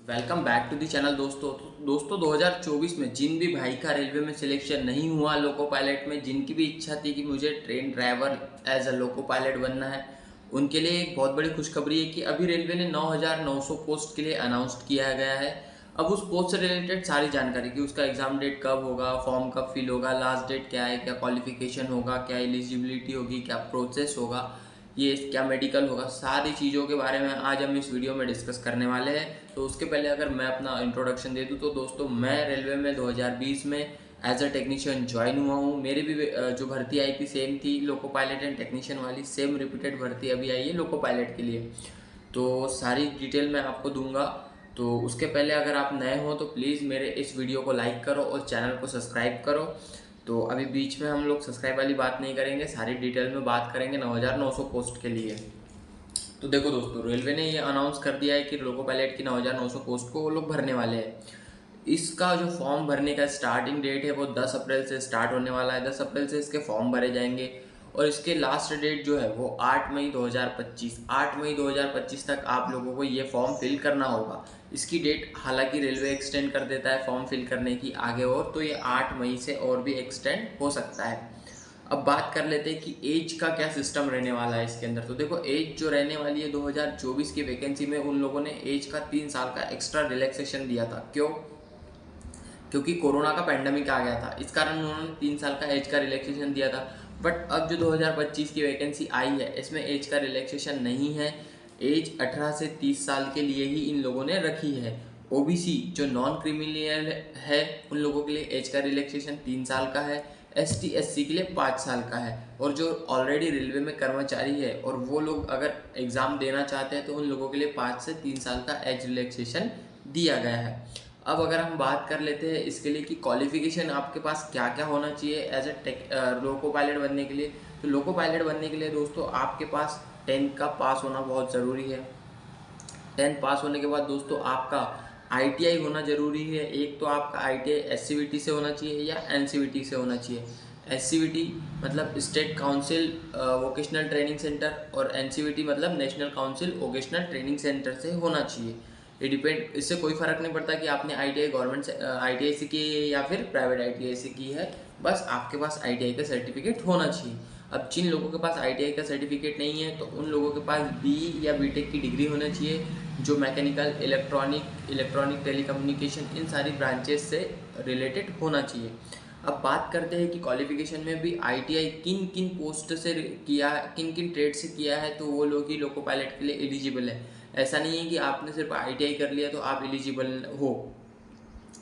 Welcome back to the channel दोस्तों 2024 में जिन भी भाई का रेलवे में सिलेक्शन नहीं हुआ लोको पायलट में, जिनकी भी इच्छा थी कि मुझे train driver as a loco pilot बनना है, उनके लिए एक बहुत बड़ी खुशखबरी है कि अभी रेलवे ने 9,900 पोस्ट के लिए अनाउंस किया गया है। अब उस पोस्ट से रिलेटेड सारी जानकारी कि उसका एग्ज़ाम डेट कब होगा, फॉर्म कब फिल होगा, लास्ट डेट क्या है, क्या क्वालिफिकेशन होगा, क्या एलिजिबिलिटी होगी, क्या प्रोसेस होगा, ये क्या मेडिकल होगा, सारी चीज़ों के बारे में आज हम इस वीडियो में डिस्कस करने वाले हैं। तो उसके पहले अगर मैं अपना इंट्रोडक्शन दे दूं तो दोस्तों, मैं रेलवे में 2020 में एज अ टेक्नीशियन ज्वाइन हुआ हूं। मेरी भी जो भर्ती आई थी सेम थी, लोको पायलट एंड टेक्नीशियन वाली सेम रिपीटेड भर्ती अभी आई है लोको पायलट के लिए। तो सारी डिटेल मैं आपको दूंगा। तो उसके पहले अगर आप नए हो तो प्लीज़ मेरे इस वीडियो को लाइक करो और चैनल को सब्सक्राइब करो। तो अभी बीच में हम लोग सब्सक्राइब वाली बात नहीं करेंगे, सारी डिटेल में बात करेंगे 9,900 पोस्ट के लिए। तो देखो दोस्तों, रेलवे ने ये अनाउंस कर दिया है कि लोको पायलट की 9,900 पोस्ट को वो लोग भरने वाले हैं। इसका जो फॉर्म भरने का स्टार्टिंग डेट है वो 10 अप्रैल से स्टार्ट होने वाला है। 10 अप्रैल से इसके फॉर्म भरे जाएंगे और इसके लास्ट डेट जो है वो 8 मई 2025 8 मई 2025 तक आप लोगों को ये फॉर्म फिल करना होगा। इसकी डेट हालांकि रेलवे एक्सटेंड कर देता है फॉर्म फिल करने की आगे, और तो ये 8 मई से और भी एक्सटेंड हो सकता है। अब बात कर लेते हैं कि एज का क्या सिस्टम रहने वाला है इसके अंदर। तो देखो, एज जो रहने वाली है 2024 की वैकेंसी में, उन लोगों ने एज का 3 साल का एक्स्ट्रा रिलैक्सेशन दिया था। क्यों? क्योंकि कोरोना का पैंडमिक आ गया था, इस कारण उन्होंने 3 साल का एज का रिलैक्सेशन दिया था। बट अब जो 2025 की वैकेंसी आई है इसमें एज का रिलैक्सेशन नहीं है। एज 18 से 30 साल के लिए ही इन लोगों ने रखी है। ओबीसी जो नॉन क्रिमिनल है उन लोगों के लिए एज का रिलैक्सेशन 3 साल का है। एसटी एससी के लिए 5 साल का है। और जो ऑलरेडी रेलवे में कर्मचारी है और वो लोग अगर एग्ज़ाम देना चाहते हैं तो उन लोगों के लिए 5 से 3 साल का एज रिलैक्सेशन दिया गया है। अब अगर हम बात कर लेते हैं इसके लिए कि क्वालिफिकेशन आपके पास क्या क्या होना चाहिए एज अ लोको पायलट बनने के लिए। तो लोको पायलट बनने के लिए दोस्तों आपके पास 10th का पास होना बहुत ज़रूरी है। 10th पास होने के बाद दोस्तों आपका आईटीआई होना ज़रूरी है। एक तो आपका आईटीआई एससीवीटी से होना चाहिए या एनसीवीटी से होना चाहिए। एससीवीटी मतलब state council vocational training centre, और एनसीवीटी मतलब national council vocational training centre से होना चाहिए। ये डिपेंड, इससे कोई फ़र्क नहीं पड़ता कि आपने आईटीआई गवर्नमेंट से आईटीआई से की है या फिर प्राइवेट आईटीआई से की है, बस आपके पास आईटीआई का सर्टिफिकेट होना चाहिए। अब जिन लोगों के पास आईटीआई का सर्टिफिकेट नहीं है तो उन लोगों के पास बीई या बीटेक की डिग्री होना चाहिए, जो मैकेनिकल, इलेक्ट्रॉनिक टेलीकम्युनिकेशन इन सारी ब्रांचेस से रिलेटेड होना चाहिए। अब बात करते हैं कि क्वालिफिकेशन में भी आईटीआई किन किन पोस्ट से किया, किन किन ट्रेड से किया है, तो वो लोग ही लोको पायलट के लिए एलिजिबल है। ऐसा नहीं है कि आपने सिर्फ आईटीआई कर लिया तो आप एलिजिबल हो,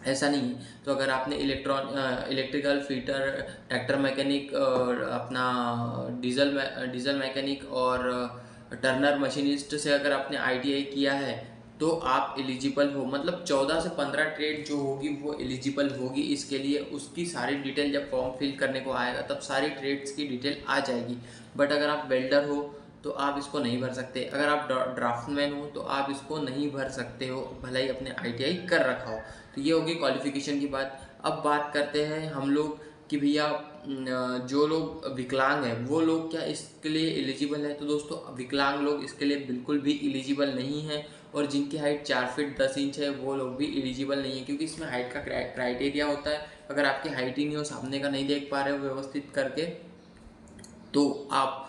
ऐसा नहीं है। तो अगर आपने इलेक्ट्रिकल फिटर, ट्रैक्टर मैकेनिक और अपना डीजल मैकेनिक और टर्नर मशीनिस्ट से अगर आपने आईटीआई किया है तो आप एलिजिबल हो। मतलब 14 से 15 ट्रेड जो होगी वो एलिजिबल होगी इसके लिए। उसकी सारी डिटेल जब फॉर्म फिल करने को आएगा तब सारी ट्रेड्स की डिटेल आ जाएगी। बट अगर आप वेल्डर हो तो आप इसको नहीं भर सकते। अगर आप ड्राफ्टमैन हो तो आप इसको नहीं भर सकते हो, भले ही अपने आईटीआई कर रखा हो। तो ये होगी क्वालिफिकेशन की बात। अब बात करते हैं हम लोग कि भैया जो लोग विकलांग हैं वो लोग क्या इसके लिए एलिजिबल है। तो दोस्तों, विकलांग लोग इसके लिए बिल्कुल भी एलिजिबल नहीं है, और जिनकी हाइट 4 फीट 10 इंच है वो लोग भी एलिजिबल नहीं है, क्योंकि इसमें हाइट का क्राइटेरिया होता है। अगर आपकी हाइट ही नहीं हो, सामने का नहीं देख पा रहे हो व्यवस्थित करके, तो आप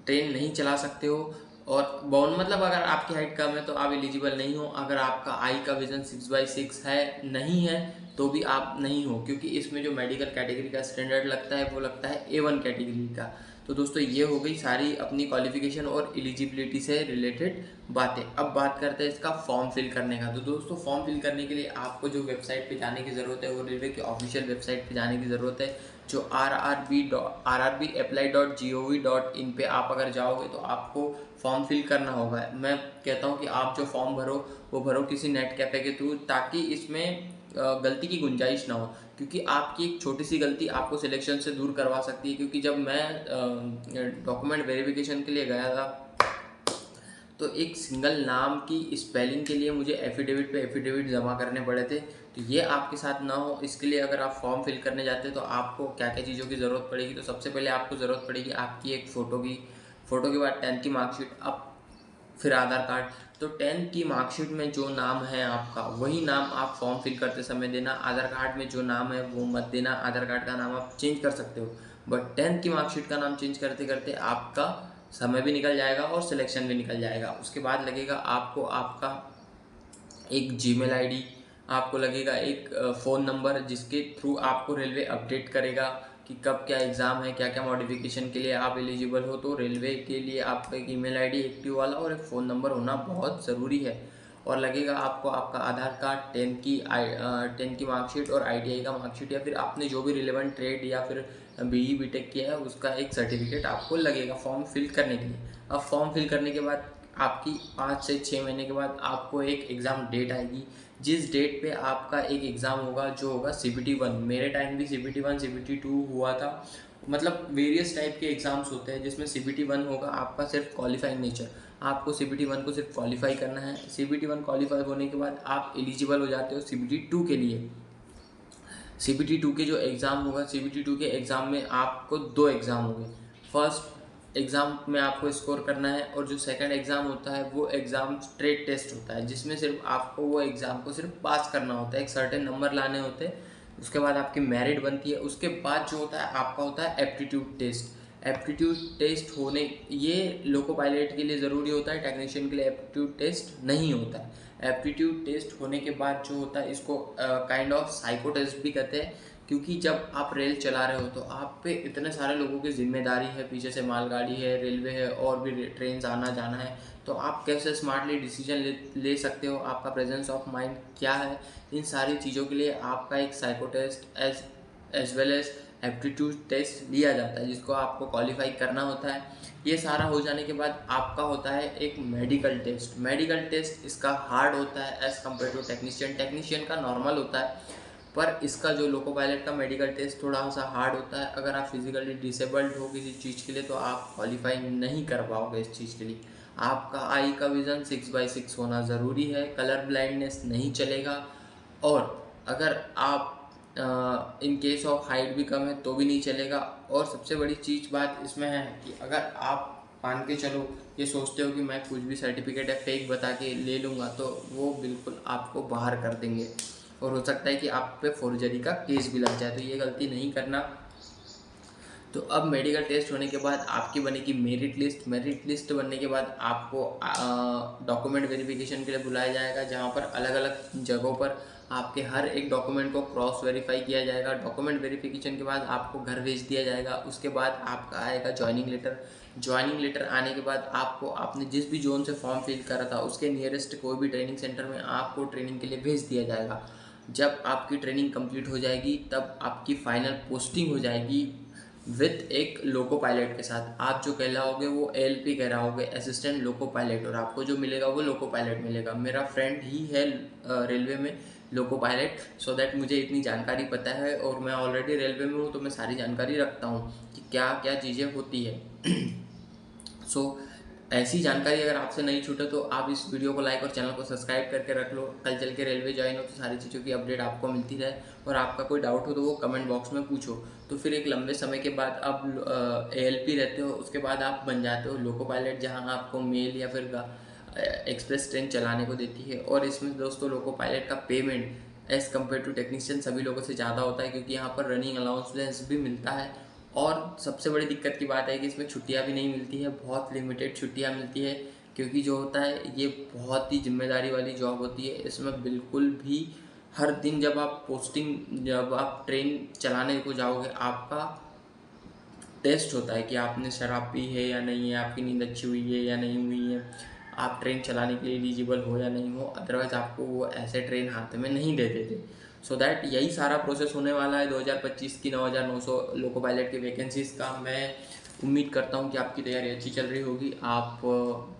ट्रेन नहीं चला सकते हो। और बाउंड मतलब अगर आपकी हाइट कम है तो आप एलिजिबल नहीं हो। अगर आपका आई का विजन 6/6 है, नहीं है, तो भी आप नहीं हो, क्योंकि इसमें जो मेडिकल कैटेगरी का स्टैंडर्ड लगता है वो लगता है A1 कैटेगरी का। तो दोस्तों, ये हो गई सारी अपनी क्वालिफिकेशन और एलिजिबिलिटी से रिलेटेड बातें। अब बात करते हैं इसका फॉर्म फिल करने का। तो दोस्तों, फॉर्म फिल करने के लिए आपको जो वेबसाइट पे जाने की ज़रूरत है वो रेलवे की ऑफिशियल वेबसाइट पे जाने की ज़रूरत है, जो rrbapply.gov.in पे आप अगर जाओगे तो आपको फॉर्म फिल करना होगा। मैं कहता हूँ कि आप जो फॉर्म भरो वो भरो किसी नेट कैफ़े के थ्रू, ताकि इसमें गलती की गुंजाइश ना हो, क्योंकि आपकी एक छोटी सी गलती आपको सिलेक्शन से दूर करवा सकती है। क्योंकि जब मैं डॉक्यूमेंट वेरिफिकेशन के लिए गया था तो एक सिंगल नाम की स्पेलिंग के लिए मुझे एफिडेविट पे एफिडेविट जमा करने पड़े थे। तो ये आपके साथ ना हो, इसके लिए अगर आप फॉर्म फिल करने जाते हैं तो आपको क्या क्या चीज़ों की ज़रूरत पड़ेगी। तो सबसे पहले आपको ज़रूरत पड़ेगी आपकी एक फ़ोटो की बाद 10th की मार्कशीट। अब फिर आधार कार्ड। तो 10th की मार्कशीट में जो नाम है आपका, वही नाम आप फॉर्म फिल करते समय देना। आधार कार्ड में जो नाम है वो मत देना। आधार कार्ड का नाम आप चेंज कर सकते हो, बट 10th की मार्कशीट का नाम चेंज करते करते आपका समय भी निकल जाएगा और सिलेक्शन भी निकल जाएगा। उसके बाद लगेगा आपको आपका एक जीमेल आईडी, आपको लगेगा एक फ़ोन नंबर जिसके थ्रू आपको रेलवे अपडेट करेगा कि कब क्या एग्ज़ाम है, क्या क्या मॉडिफिकेशन के लिए आप एलिजिबल हो। तो रेलवे के लिए आपका एक ईमेल आईडी एक्टिव वाला और एक फ़ोन नंबर होना बहुत ज़रूरी है। और लगेगा आपको आपका आधार कार्ड, 10th की मार्कशीट और ITI का मार्कशीट, या फिर आपने जो भी रिलेवेंट ट्रेड या फिर BE BTech किया है उसका एक सर्टिफिकेट आपको लगेगा फॉर्म फिल करने के लिए। अब फॉर्म फिल करने के बाद आपकी 5 से 6 महीने के बाद आपको एक एग्ज़ाम डेट आएगी, जिस डेट पे आपका एक एग्ज़ाम होगा जो होगा CBT 1। मेरे टाइम भी CBT 1 CBT 2 हुआ था। मतलब वेरियस टाइप के एग्ज़ाम्स होते हैं जिसमें CBT 1 होगा आपका सिर्फ क्वालिफाइंग नेचर। आपको CBT 1 को सिर्फ क्वालिफाई करना है। CBT 1 क्वालिफाई होने के बाद आप एलिजिबल हो जाते हो CBT 2 के लिए। CBT 2 के जो एग्ज़ाम होगा, CBT 2 के एग्ज़ाम में आपको 2 एग्ज़ाम होंगे। फर्स्ट एग्ज़ाम में आपको स्कोर करना है, और जो सेकंड एग्ज़ाम होता है वो एग्ज़ाम स्ट्रेट टेस्ट होता है, जिसमें सिर्फ आपको वो एग्ज़ाम को सिर्फ पास करना होता है, एक सर्टेन नंबर लाने होते हैं। उसके बाद आपकी मेरिट बनती है। उसके बाद जो होता है आपका होता है एप्टीट्यूड टेस्ट। एप्टीट्यूड टेस्ट होने, ये लोको पायलट के लिए ज़रूरी होता है, टेक्नीशियन के लिए एप्टीट्यूड टेस्ट नहीं होता है। एप्टीट्यूड टेस्ट होने के बाद जो होता है इसको काइंड ऑफ साइको टेस्ट भी कहते हैं, क्योंकि जब आप रेल चला रहे हो तो आप पे इतने सारे लोगों की जिम्मेदारी है, पीछे से मालगाड़ी है, रेलवे है, और भी ट्रेन आना जाना है। तो आप कैसे स्मार्टली डिसीजन ले सकते हो, आपका प्रेजेंस ऑफ माइंड क्या है, इन सारी चीज़ों के लिए आपका एक psycho test as well as aptitude test लिया जाता है, जिसको आपको क्वालिफाई करना होता है। ये सारा हो जाने के बाद आपका होता है एक मेडिकल टेस्ट। मेडिकल टेस्ट इसका हार्ड होता है as compare to technician. Technician का नॉर्मल होता है, पर इसका जो लोको पायलट का मेडिकल टेस्ट थोड़ा सा हार्ड होता है। अगर आप फिजिकली डिसेबल्ड हो किसी चीज़ के लिए तो आप क्वालिफाई नहीं कर पाओगे इस चीज़ के लिए। आपका आई का विज़न 6/6 होना ज़रूरी है, कलर ब्लाइंडनेस नहीं चलेगा। और अगर आप इन केस ऑफ हाइट भी कम है तो भी नहीं चलेगा। और सबसे बड़ी चीज़ बात इसमें है कि अगर आप मान के चलो ये सोचते हो कि मैं कुछ भी सर्टिफिकेट है फेक बता के ले लूँगा, तो वो बिल्कुल आपको बाहर कर देंगे, और हो सकता है कि आप पे फोर्जरी का केस भी लग जाए। तो ये गलती नहीं करना। तो अब मेडिकल टेस्ट होने के बाद आपकी बनेगी मेरिट लिस्ट। मेरिट लिस्ट बनने के बाद आपको डॉक्यूमेंट वेरिफिकेशन के लिए बुलाया जाएगा, जहाँ पर अलग अलग जगहों पर आपके हर एक डॉक्यूमेंट को क्रॉस वेरीफाई किया जाएगा। डॉक्यूमेंट वेरिफिकेशन के बाद आपको घर भेज दिया जाएगा। उसके बाद आपका आएगा ज्वाइनिंग लेटर। ज्वाइनिंग लेटर आने के बाद आपको आपने जिस भी जोन से फॉर्म फिल करा था उसके नियरेस्ट कोई भी ट्रेनिंग सेंटर में आपको ट्रेनिंग के लिए भेज दिया जाएगा। जब आपकी ट्रेनिंग कंप्लीट हो जाएगी तब आपकी फाइनल पोस्टिंग हो जाएगी विथ एक लोको पायलट के साथ। आप जो कहलाओगे वो ALP कहलाओगे, असिस्टेंट लोको पायलट, और आपको जो मिलेगा वो लोको पायलट मिलेगा। मेरा फ्रेंड ही है रेलवे में लोको पायलट, सो दैट मुझे इतनी जानकारी पता है, और मैं ऑलरेडी रेलवे में हूँ तो मैं सारी जानकारी रखता हूँ कि क्या क्या चीज़ें होती है। सो ऐसी जानकारी अगर आपसे नहीं छूटे तो आप इस वीडियो को लाइक और चैनल को सब्सक्राइब करके रख लो। कल चल के रेलवे ज्वाइन हो तो सारी चीज़ों की अपडेट आपको मिलती रहे, और आपका कोई डाउट हो तो वो कमेंट बॉक्स में पूछो। तो फिर एक लंबे समय के बाद आप ALP रहते हो, उसके बाद आप बन जाते हो लोको पायलट, जहाँ आपको मेल या फिर एक्सप्रेस ट्रेन चलाने को देती है। और इसमें दोस्तों लोको पायलट का payment as compare to technician सभी लोगों से ज़्यादा होता है, क्योंकि यहाँ पर रनिंग अलाउंसेंस भी मिलता है। और सबसे बड़ी दिक्कत की बात है कि इसमें छुट्टियां भी नहीं मिलती है, बहुत लिमिटेड छुट्टियां मिलती है, क्योंकि जो होता है ये बहुत ही जिम्मेदारी वाली जॉब होती है। इसमें बिल्कुल भी हर दिन जब आप ट्रेन चलाने को जाओगे आपका टेस्ट होता है कि आपने शराब पी है या नहीं है, आपकी नींद अच्छी हुई है या नहीं हुई है, आप ट्रेन चलाने के लिए एलिजिबल हो या नहीं हो। अदरवाइज़ आपको वो ऐसे ट्रेन हाथ में नहीं दे देते। सो दैट यही सारा प्रोसेस होने वाला है 2025 की 9,900 लोको पायलट की वैकेंसीज़ का। मैं उम्मीद करता हूँ कि आपकी तैयारी अच्छी चल रही होगी, आप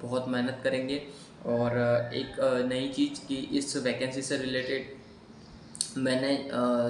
बहुत मेहनत करेंगे। और एक नई चीज़ कि इस वैकेंसी से रिलेटेड मैंने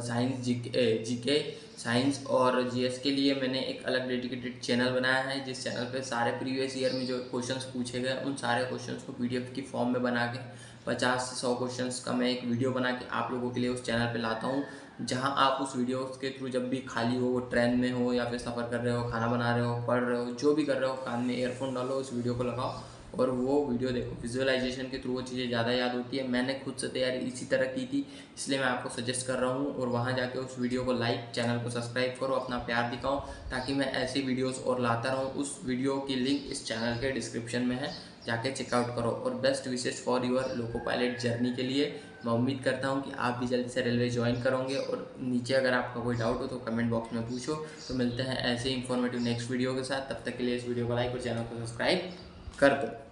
साइंस जीके साइंस और GS के लिए मैंने एक अलग डेडिकेटेड चैनल बनाया है, जिस चैनल पे सारे प्रीवियस ईयर में जो क्वेश्चंस पूछे गए उन सारे क्वेश्चंस को PDF की फॉर्म में बना के 50 से 100 क्वेश्चंस का मैं एक वीडियो बना के आप लोगों के लिए उस चैनल पे लाता हूँ, जहाँ आप उस वीडियो के थ्रू जब भी खाली हो, ट्रेन में हो या फिर सफ़र कर रहे हो, खाना बना रहे हो, पढ़ रहे हो, जो भी कर रहे हो, कान में ईयरफोन डालो, उस वीडियो को लगाओ और वो वीडियो देखो, विजुअलाइजेशन के थ्रू वो चीज़ें ज़्यादा याद होती है। मैंने खुद से तैयारी इसी तरह की थी, इसलिए मैं आपको सजेस्ट कर रहा हूँ। और वहाँ जाके उस वीडियो को लाइक, चैनल को सब्सक्राइब करो, अपना प्यार दिखाओ, ताकि मैं ऐसी वीडियोस और लाता रहूँ। उस वीडियो की लिंक इस चैनल के डिस्क्रिप्शन में है, जाके चेकआउट करो। और best wishes for your loco pilot journey के लिए। मैं उम्मीद करता हूँ कि आप भी जल्दी से रेलवे ज्वाइन करोगे। और नीचे अगर आपका कोई डाउट हो तो कमेंट बॉक्स में पूछो। तो मिलते हैं ऐसे इंफॉर्मेटिव नेक्स्ट वीडियो के साथ। तब तक के लिए इस वीडियो को लाइक और चैनल को सब्सक्राइब कर दो।